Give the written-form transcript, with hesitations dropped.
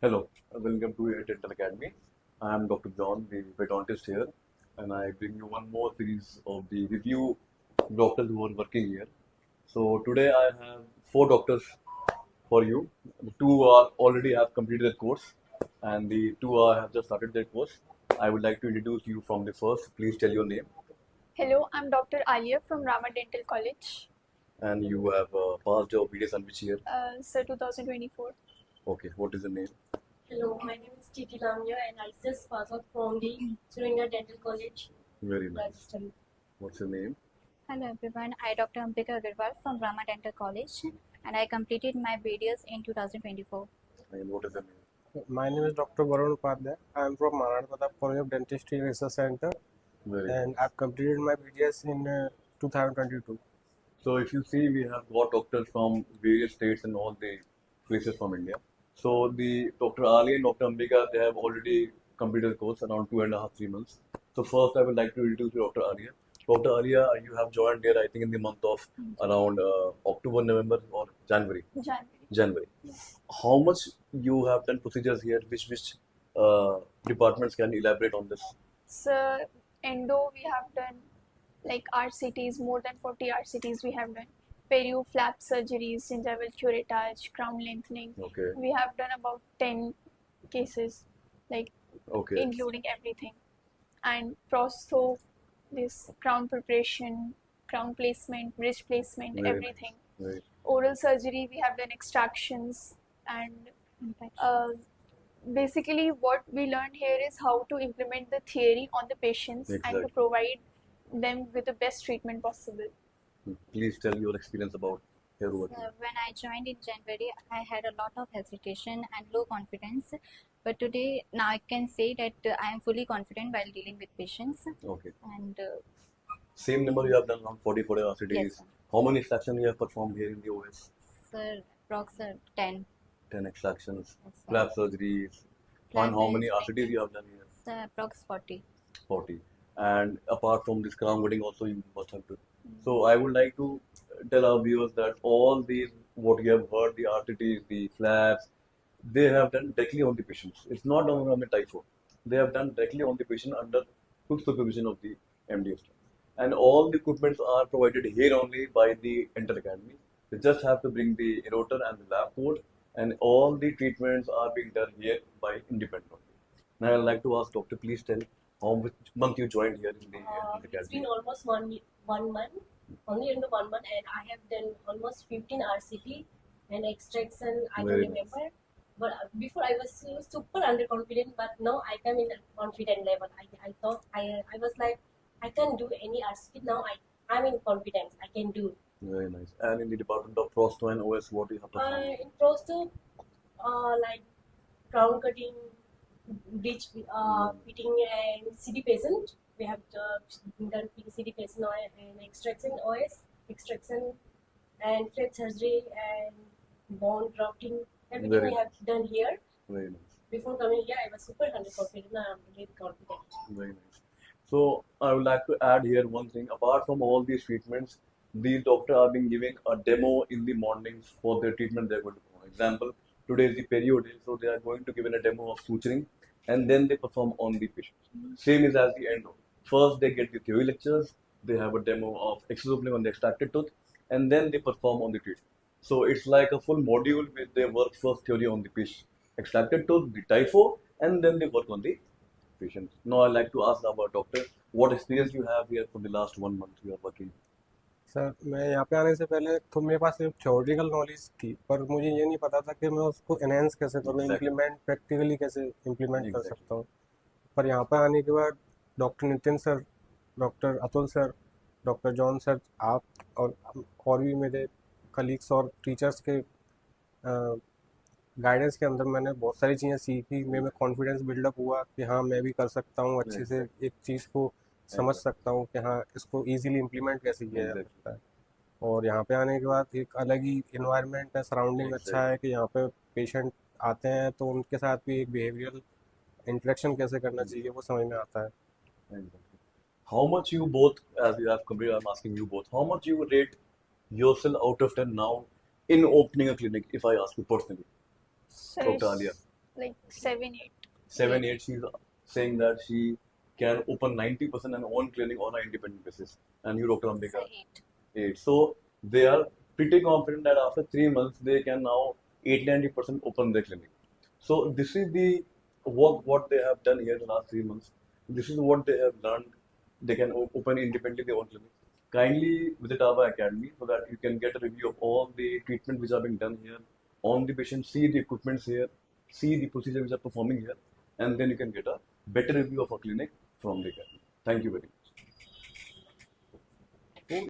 Hello, welcome to your Dental Academy. I am Dr. John, the periodontist here, and I bring you one more series of the review doctors who are working here. So today I have four doctors for you. The two are already have completed their course, and the two are have just started their course. I would like to introduce you from the first. Please tell your name, Hello, I'm Dr. Alia from Rama Dental College. and you have passed your BDS on which year? Sir, 2024. Okay, what is the name? Hello, my name is Titi Lamia and I just passed out from the Surendra Dental College, Very nice. Rajasthan. What's your name? Hello everyone, I Dr. Ambika Agarwal from Rama Dental College and I completed my BDS in 2024. And what is the name? My name is Dr. Varun Upadhyay. I am from Maharashtra Pratap College of Dentistry Research Center, Very and nice. I've completed my BDS in 2022. So if you see, we have got doctors from various states and all the places from India. So the Dr. Ali and Dr. Ambika, they have already completed the course around 2.5, 3 months. So first, I would like to introduce you Dr. Alia. Dr. Alia, you have joined here, I think, in the month of around October, November, or January. January. January. How much you have done procedures here? Which departments can you elaborate on this? Sir, endo we have done like RCTs, more than 40 RCTs we have done. Perio flap surgeries, gingival curettage, crown lengthening. Okay. We have done about 10 cases, like Okay. including everything. And prostho, this crown preparation, crown placement, bridge placement, Very nice. everything. Very. Oral surgery, we have done extractions, and basically what we learned here is how to implement the theory on the patients and Exactly. to provide them with the best treatment possible. Please tell your experience about here working. When I joined in January, I had a lot of hesitation and low confidence, but today now I can say that I am fully confident while dealing with patients Okay. and Same number you have done around 40 RCTs. yes, sir. How many extractions you have performed here in the OS? Sir, approx 10. 10 extractions. Yes, sir. Flap surgeries. Flap And how many surgeries, RCTs you have done here? Sir, approx 40. 40. And apart from this crown cutting also you must have to. So I would like to tell our viewers that all these what you have heard, the RCTs, the flaps, they have done directly on the patients. It's not on the typho. They have done directly on the patient under good supervision of the MDS. And all the equipments are provided here only by the Dental Academy. They just have to bring the rotor and the lab coat, and all the treatments are being done here by independent. Now I'd like to ask Doctor, please tell how much month you joined here in the It's Academy. been almost one month, only into 1 month, and I have done almost 15 RCT and extraction. I don't Very remember. But before I was super underconfident, but now I am in a confident level. I thought I was like I can do any RCT now. I'm in confidence. I can do. Very nice. And in the department of Prosto and OS, what do you have performed? In Prosto, like crown cutting, bridge fitting, and CD patient. We have done CD patient oil and extraction OS, extraction and flap surgery and bone grafting. Everything Very we have done here. Very nice. Before coming here, I was super confident. Now I'm really confident. Very nice. So I would like to add here one thing. Apart from all these treatments, these doctors are being giving a demo in the mornings for the treatment they're going to perform. Example, today is the perio day, so they are going to give in a demo of suturing, and then they perform on the patient. Same is as the endo. First they get the theory lectures, they have a demo of excess opening on the extracted tooth, and then they perform on the treatment. So it's like a full module where they work first theory on the patient, extracted tooth, the typho, and then they work on the patient. Now I'd like to ask our doctor, what experience you have here for the last 1 month you are working? Sir मैं यहाँ पे आने से पहले तो मेरे पास सिर्फ theoretical knowledge थी, पर मुझे ये नहीं पता था कि मैं उसको एनहेंस कैसे करूँ, Exactly. इम्प्लीमेंट प्रैक्टिकली कैसे इम्प्लीमेंट कर Exactly. सकता हूँ. पर यहाँ पे आने के बाद doctor Nitin sir, doctor Atul sir, doctor John sir, आप और भी मेरे कलीग्स और टीचर्स के गाइडेंस के अंदर मैंने बहुत सारी चीज़ें सीखी. मेरे में कॉन्फिडेंस बिल्डअप हुआ कि हाँ मैं भी कर सकता हूँ, अच्छे से एक चीज़ को समझ सकता हूँ कि हाँ इसको इजीली इम्प्लीमेंट कैसे किया जा सकता है. और यहाँ पे आने के बाद एक अलग ही इन्वायरमेंट है, सराउंडिंग अच्छा है कि यहाँ पे पेशेंट आते हैं तो उनके साथ भी एक बिहेवियरल इंटरेक्शन कैसे करना चाहिए वो समझ में आता है. Exactly. How much you both, as you have completed, I'm asking you both, how much you rate yourself out of 10 now in opening a clinic, if I ask you personally, Sir, Dr. Alia? like 7-8. 7-8, she's saying that she can open 90% and own clinic on an independent basis. And you, Dr. It's Ambika, a 8. 8. So they are pretty confident that after 3 months they can now 80-90% open their clinic. So this is the work what they have done here in the last 3 months. This is what they have learned. They can open independently their own clinic. Kindly visit our academy so that you can get a review of all the treatment which are being done here on the patient, see the equipments here, see the procedure which are performing here, and then you can get a better review of a clinic from the academy. Thank you very much.